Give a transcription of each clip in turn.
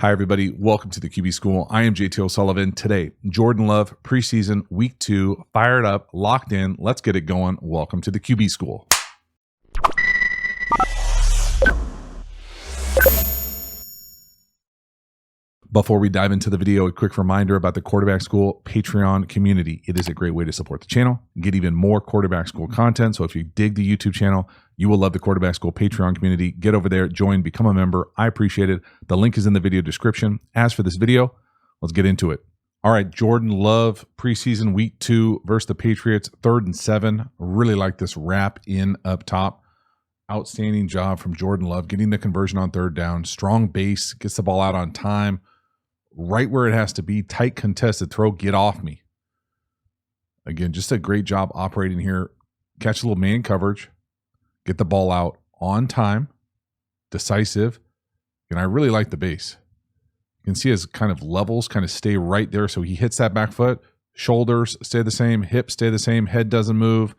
Hi, everybody. Welcome to the QB School. I am JT O'Sullivan. Today, Jordan Love, preseason, week 2, fired up, locked in. Let's get it going. Welcome to the QB School. Before we dive into the video, a quick reminder about the Quarterback School Patreon community. It is a great way to support the channel, get even more Quarterback School content. So if you dig the YouTube channel, you will love the Quarterback School Patreon community. Get over there, join, become a member. I appreciate it. The link is in the video description. As for this video, let's get into it. All right, Jordan Love, preseason week 2 versus the Patriots, 3rd and 7. Really like this wrap in up top. Outstanding job from Jordan Love, getting the conversion on 3rd down. Strong base, gets the ball out on time. Right where it has to be, tight contested throw, get off me. Again, just a great job operating here. Catch a little man coverage, get the ball out on time, decisive, and I really like the base. You can see his kind of levels kind of stay right there, so he hits that back foot, shoulders stay the same, hips stay the same, head doesn't move,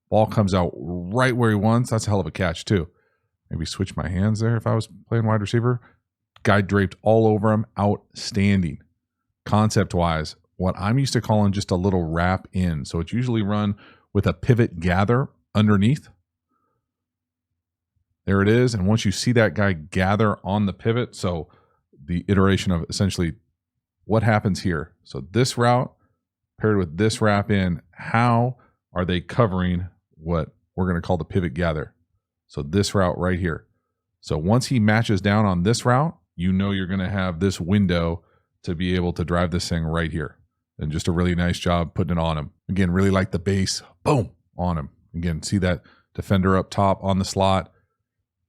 ball comes out right where he wants. That's a hell of a catch too. Maybe switch my hands there if I was playing wide receiver. Guy draped all over him, outstanding. Concept-wise, what I'm used to calling just a little wrap in. So it's usually run with a pivot gather underneath. There it is. And once you see that guy gather on the pivot, so the iteration of essentially what happens here. So this route paired with this wrap in, how are they covering what we're going to call the pivot gather? So this route right here. So once he matches down on this route, you know you're going to have this window to be able to drive this thing right here. And just a really nice job putting it on him. Again, really like the base. Boom, on him. Again, see that defender up top on the slot.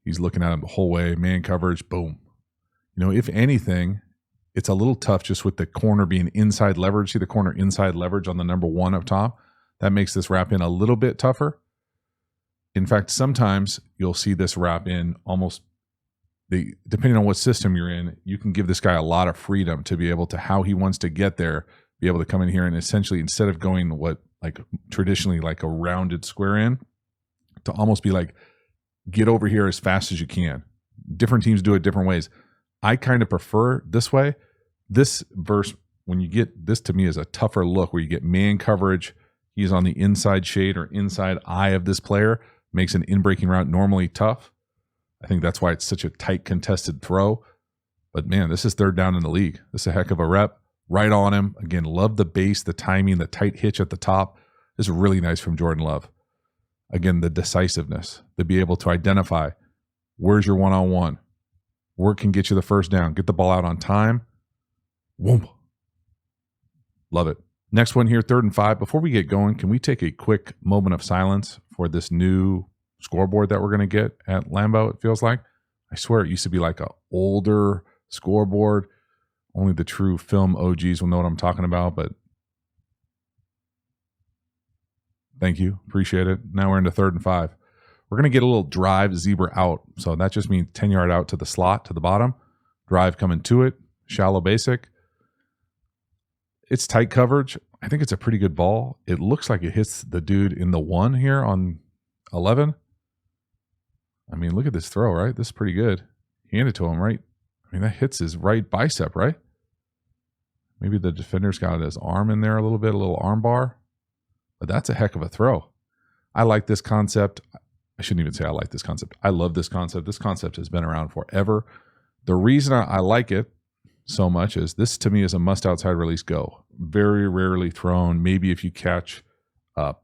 He's looking at him the whole way. Man coverage, boom. You know, if anything, it's a little tough just with the corner being inside leverage. See the corner inside leverage on the number 1 up top? That makes this wrap in a little bit tougher. In fact, sometimes you'll see this wrap in almost depending on what system you're in, you can give this guy a lot of freedom to be able to how he wants to get there, be able to come in here and essentially instead of going what like traditionally like a rounded square in, to almost be like, get over here as fast as you can. Different teams do it different ways. I kind of prefer this way. This verse, when you get this to me is a tougher look where you get man coverage. He's on the inside shade or inside eye of this player, makes an in-breaking route normally tough. I think that's why it's such a tight contested throw. But man, this is 3rd down in the league. This is a heck of a rep. Right on him. Again, love the base, the timing, the tight hitch at the top. This is really nice from Jordan Love. Again, the decisiveness, to be able to identify where's your one-on-one. Where can get you the 1st down. Get the ball out on time. Whoom. Love it. Next one here, 3rd and 5. Before we get going, can we take a quick moment of silence for this new scoreboard that we're going to get at Lambeau, it feels like. I swear it used to be like an older scoreboard. Only the true film OGs will know what I'm talking about, but thank you. Appreciate it. Now we're into 3rd and 5. We're going to get a little drive zebra out. So that just means 10-yard out to the slot, to the bottom. Drive coming to it. Shallow basic. It's tight coverage. I think it's a pretty good ball. It looks like it hits the dude in the 1 here on 11. I mean, look at this throw, right? This is pretty good. Hand it to him, right? I mean, that hits his right bicep, right? Maybe the defender's got his arm in there a little bit, a little arm bar. But that's a heck of a throw. I like this concept. I shouldn't even say I like this concept. I love this concept. This concept has been around forever. The reason I like it so much is this, to me, is a must outside release go. Very rarely thrown. Maybe if you catch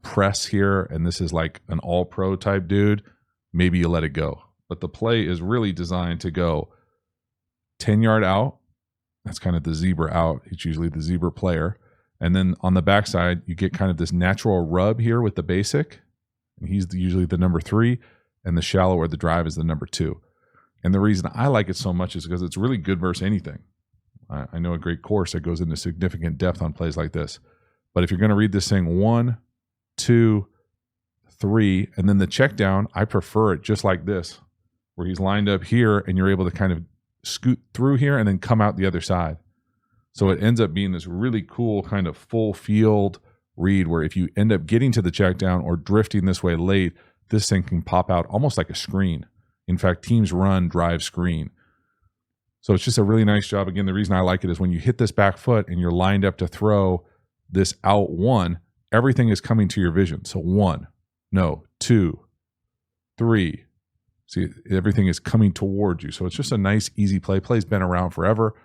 press here, and this is like an all-pro type dude, maybe you let it go. But the play is really designed to go 10-yard out. That's kind of the zebra out. It's usually the zebra player. And then on the backside, you get kind of this natural rub here with the basic. And he's usually the number 3. And the shallow or the drive is the number 2. And the reason I like it so much is because it's really good versus anything. I know a great course that goes into significant depth on plays like this. But if you're going to read this thing 1, 2, 3, and then the check down, I prefer it just like this, where he's lined up here and you're able to kind of scoot through here and then come out the other side. So it ends up being this really cool kind of full field read where if you end up getting to the check down or drifting this way late, this thing can pop out almost like a screen. In fact, teams run drive screen. So it's just a really nice job. Again, the reason I like it is when you hit this back foot and you're lined up to throw this out 1, everything is coming to your vision. So 1, no, 2, 3. See, everything is coming towards you. So it's just a nice, easy play. Play's been around forever.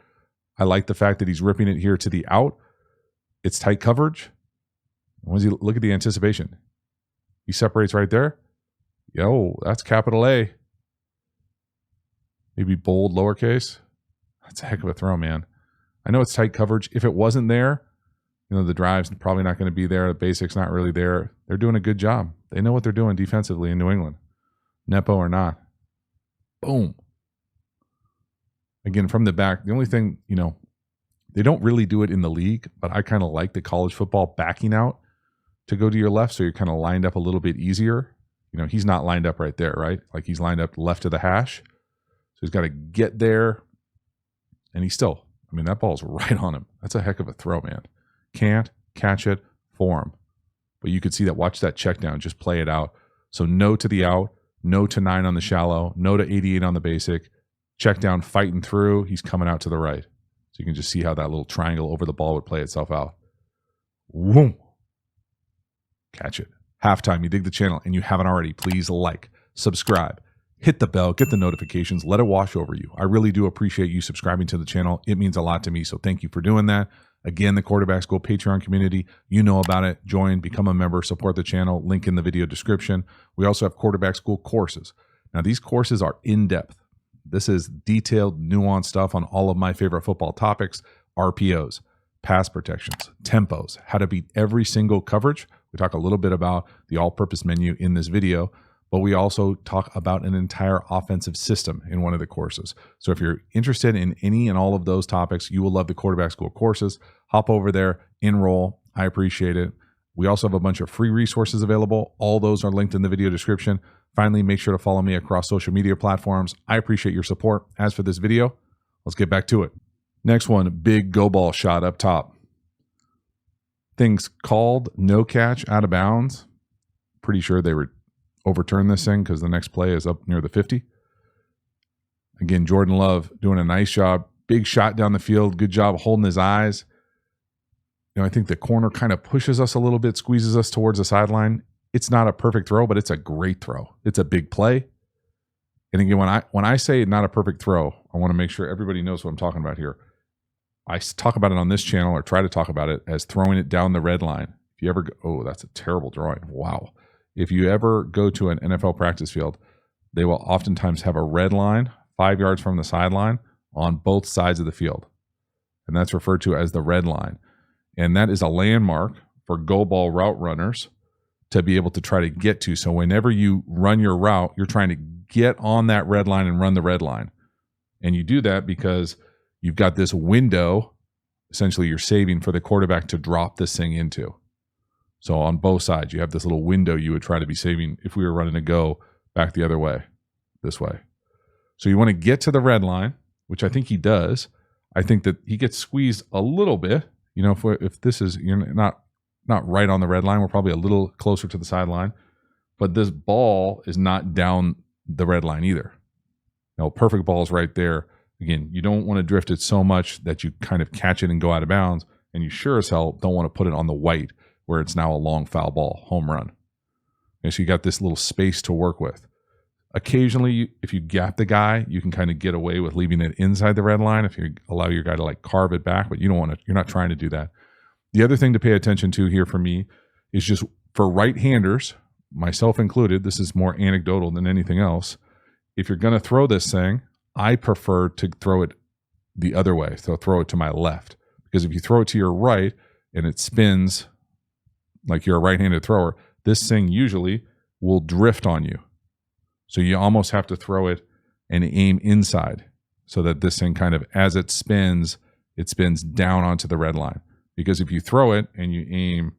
I like the fact that he's ripping it here to the out. It's tight coverage. Once you look at the anticipation, he separates right there. Yo, that's capital A. Maybe bold lowercase. That's a heck of a throw, man. I know it's tight coverage. If it wasn't there, the drive's probably not going to be there. The basics not really there. They're doing a good job. They know what they're doing defensively in New England. Nepo or not. Boom. Again, from the back, the only thing, they don't really do it in the league, but I kind of like the college football backing out to go to your left, so you're kind of lined up a little bit easier. He's not lined up right there, right? Like he's lined up left of the hash. So he's got to get there, and he's still, that ball's right on him. That's a heck of a throw, man. Can't catch it for him. But you could see that, watch that check down, just play it out. So no to the out, no to 9 on the shallow, no to 88 on the basic. Check down, fighting through. He's coming out to the right. So you can just see how that little triangle over the ball would play itself out. Whoom. Catch it. Halftime, you dig the channel and you haven't already, please like, subscribe, hit the bell, get the notifications, let it wash over you. I really do appreciate you subscribing to the channel. It means a lot to me, so thank you for doing that. Again, the Quarterback School Patreon community, you know about it. Join, become a member, support the channel, link in the video description. We also have Quarterback School courses. Now, these courses are in-depth. This is detailed, nuanced stuff on all of my favorite football topics: RPOs, pass protections, tempos, how to beat every single coverage. We talk a little bit about the all-purpose menu in this video, but we also talk about an entire offensive system in one of the courses. So if you're interested in any and all of those topics, you will love the Quarterback School courses. Hop over there, enroll. I appreciate it. We also have a bunch of free resources available. All those are linked in the video description. Finally, make sure to follow me across social media platforms. I appreciate your support. As for this video, let's get back to it. Next one, big go ball shot up top. Things called no catch out of bounds. Pretty sure they were overturn this thing because the next play is up near the 50. Again, Jordan Love doing a nice job. Big shot down the field. Good job holding his eyes. I think the corner kind of pushes us a little bit, squeezes us towards the sideline. It's not a perfect throw, but it's a great throw. It's a big play. And again, when I say not a perfect throw, I want to make sure everybody knows what I'm talking about here. I talk about it on this channel, or try to talk about it, as throwing it down the red line. If you ever go, oh, that's a terrible drawing. Wow. If you ever go to an NFL practice field, they will oftentimes have a red line 5 yards from the sideline on both sides of the field. And that's referred to as the red line. And that is a landmark for go ball route runners to be able to try to get to. So whenever you run your route, you're trying to get on that red line and run the red line. And you do that because you've got this window, essentially you're saving for the quarterback to drop this thing into. So on both sides, you have this little window you would try to be saving if we were running a go back the other way, this way. So you want to get to the red line, which I think he does. I think that he gets squeezed a little bit. If this is, you're not right on the red line, we're probably a little closer to the sideline, but this ball is not down the red line either. Perfect ball is right there. Again, you don't want to drift it so much that you kind of catch it and go out of bounds, and you sure as hell don't want to put it on the white where it's now a long foul ball, home run. And so you got this little space to work with. Occasionally, if you gap the guy, you can kind of get away with leaving it inside the red line if you allow your guy to like carve it back, but you don't want to, you're not trying to do that. The other thing to pay attention to here for me is just for right-handers, myself included, this is more anecdotal than anything else. If you're going to throw this thing, I prefer to throw it the other way. So throw it to my left, because if you throw it to your right and it spins like you're a right-handed thrower, this thing usually will drift on you. So you almost have to throw it and aim inside so that this thing kind of, as it spins down onto the red line. Because if you throw it and you aim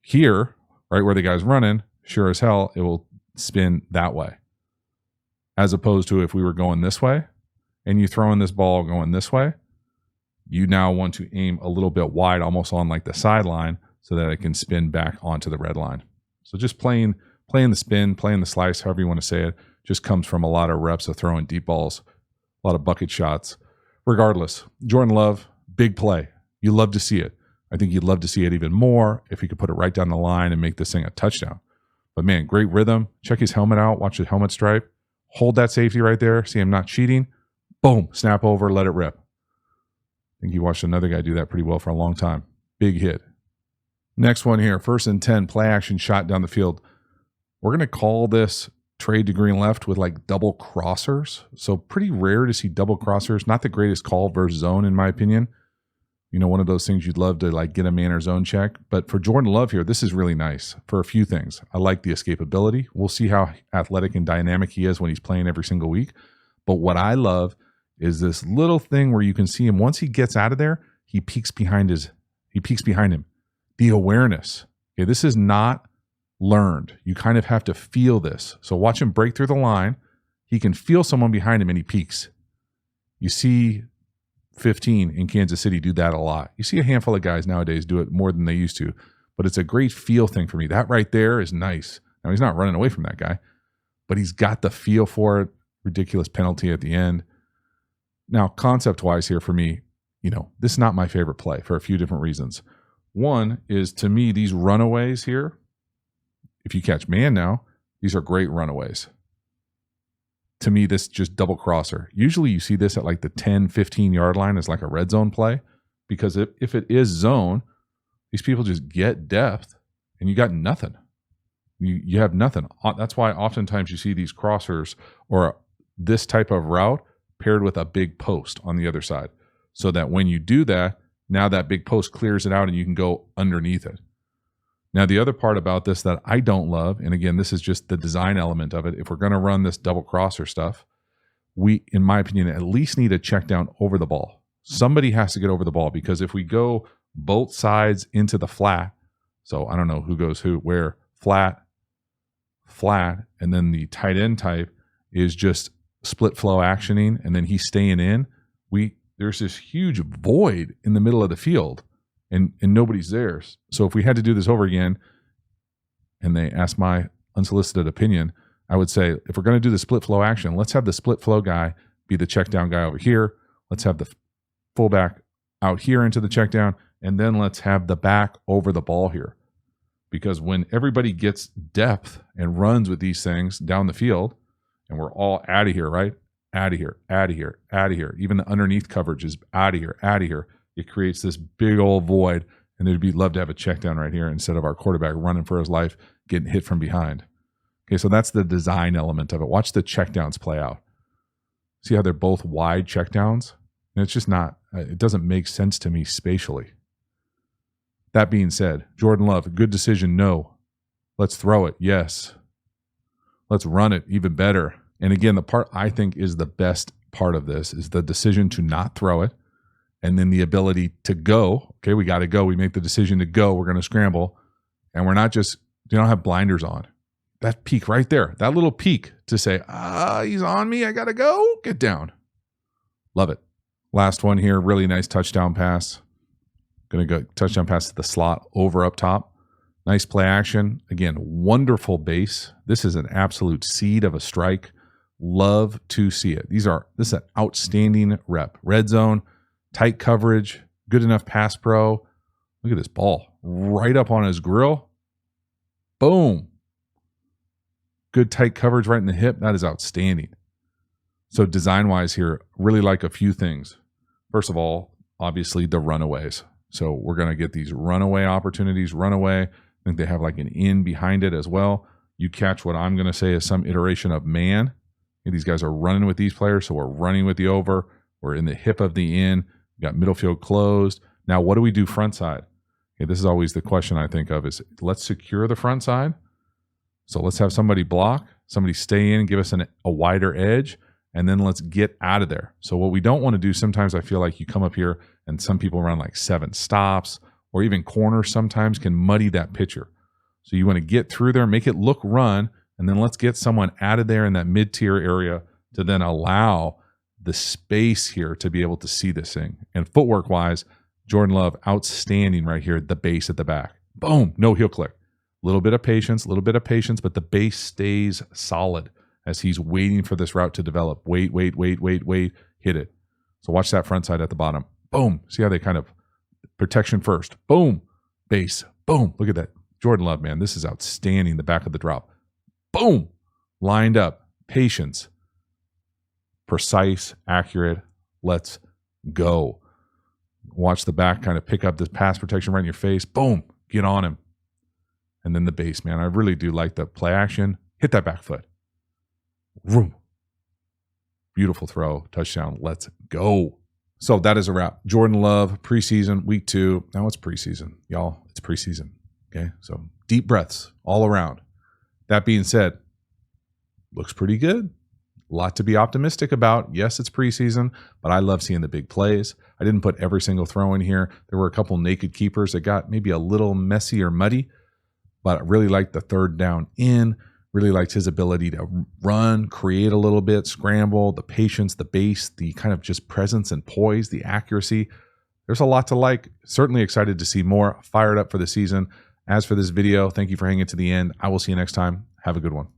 here, right where the guy's running, sure as hell, it will spin that way. As opposed to if we were going this way and you throw in this ball going this way, you now want to aim a little bit wide, almost on like the sideline, so that it can spin back onto the red line. So just playing the spin, playing the slice, however you want to say it, just comes from a lot of reps of throwing deep balls, a lot of bucket shots. Regardless, Jordan Love, big play. You love to see it. I think you'd love to see it even more if he could put it right down the line and make this thing a touchdown. But man, great rhythm. Check his helmet out. Watch the helmet stripe. Hold that safety right there. See him not cheating. Boom. Snap over. Let it rip. I think you watched another guy do that pretty well for a long time. Big hit. Next one here. 1st and 10. Play action shot down the field. We're going to call this trade to green left with like double crossers. So pretty rare to see double crossers. Not the greatest call versus zone in my opinion. You know, one of those things you'd love to like get a man or zone check. But for Jordan Love here, this is really nice for a few things. I like the escapability. We'll see how athletic and dynamic he is when he's playing every single week. But what I love is this little thing where you can see him once he gets out of there, he peeks behind him. The awareness. Okay, this is not learned. You kind of have to feel this. So watch him break through the line. He can feel someone behind him and he peeks. You see 15 in Kansas City do that a lot. You see a handful of guys nowadays do it more than they used to, but it's a great feel thing for me. That right there is nice. Now he's not running away from that guy, but he's got the feel for it. Ridiculous penalty at the end. Now, concept-wise here for me, you know, this is not my favorite play for a few different reasons. One is, to me, these runaways here, if you catch man now, these are great runaways. To me, this just double crosser. Usually you see this at like the 10, 15 yard line as like a red zone play, because if it is zone, these people just get depth and you got nothing. You have nothing. That's why oftentimes you see these crossers or this type of route paired with a big post on the other side, so that when you do that, now that big post clears it out and you can go underneath it. Now, the other part about this that I don't love, and again, this is just the design element of it. If we're going to run this double crosser stuff, we, in my opinion, at least need a check down over the ball. Somebody has to get over the ball, because if we go both sides into the flat, so I don't know who goes where, flat, and then the tight end type is just split flow actioning, and then he's staying in, there's this huge void in the middle of the field. And nobody's there. So if we had to do this over again, and they asked my unsolicited opinion, I would say, if we're going to do the split flow action, let's have the split flow guy be the check down guy over here. Let's have the fullback out here into the check down, and then let's have the back over the ball here. Because when everybody gets depth and runs with these things down the field, and we're all out of here, right? Out of here, out of here, out of here. Even the underneath coverage is out of here, out of here. It creates this big old void, and they'd love to have a check down right here instead of our quarterback running for his life, getting hit from behind. Okay, so that's the design element of it. Watch the check downs play out. See how they're both wide check downs? And it's just not, it doesn't make sense to me spatially. That being said, Jordan Love, good decision, no. Let's throw it, yes. Let's run it, even better. And again, the part I think is the best part of this is the decision to not throw it. And then the ability to go. Okay, we got to go. We make the decision to go. We're going to scramble. And we're not just, you don't have blinders on. That peek right there, that little peek to say, he's on me. I got to go. Get down. Love it. Last one here. Really nice touchdown pass. Going to go touchdown pass to the slot over up top. Nice play action. Again, wonderful base. This is an absolute seed of a strike. Love to see it. This is an outstanding rep. Red zone. Tight coverage, good enough pass pro. Look at this ball right up on his grill. Boom. Good tight coverage right in the hip. That is outstanding. So design-wise here, really like a few things. First of all, obviously the runaways. So we're going to get these runaway opportunities. Runaway, I think they have like an in behind it as well. You catch what I'm going to say is some iteration of man. These guys are running with these players, so we're running with the over. We're in the hip of the in. Got middle field closed. Now, what do we do front side? Okay, this is always the question I think of is, let's secure the front side. So let's have somebody block, somebody stay in, give us a wider edge, and then let's get out of there. So what we don't want to do, sometimes I feel like you come up here and some people run like 7 stops, or even corners sometimes can muddy that picture. So you want to get through there, make it look run, and then let's get someone out of there in that mid-tier area to then allow the space here to be able to see this thing. And footwork wise, Jordan Love, outstanding right here at the base at the back. Boom, no heel click. A little bit of patience, but the base stays solid as he's waiting for this route to develop. Wait, hit it. So watch that front side at the bottom. Boom. See how they kind of protection first. Boom. Base. Boom. Look at that. Jordan Love, man. This is outstanding. The back of the drop. Boom. Lined up. Patience. Precise. Accurate. Let's go. Watch the back kind of pick up this pass protection right in your face. Boom. Get on him. And then the base, man. I really do like the play action. Hit that back foot. Vroom. Beautiful throw. Touchdown. Let's go. So that is a wrap. Jordan Love, preseason, week 2. Now it's preseason. Y'all, it's preseason. Okay? So deep breaths all around. That being said, looks pretty good. A lot to be optimistic about. Yes, it's preseason, but I love seeing the big plays. I didn't put every single throw in here. There were a couple naked keepers that got maybe a little messy or muddy, but I really liked the third down in. Really liked his ability to run, create a little bit, scramble, the patience, the base, the kind of just presence and poise, the accuracy. There's a lot to like. Certainly excited to see more. Fired up for the season. As for this video, thank you for hanging to the end. I will see you next time. Have a good one.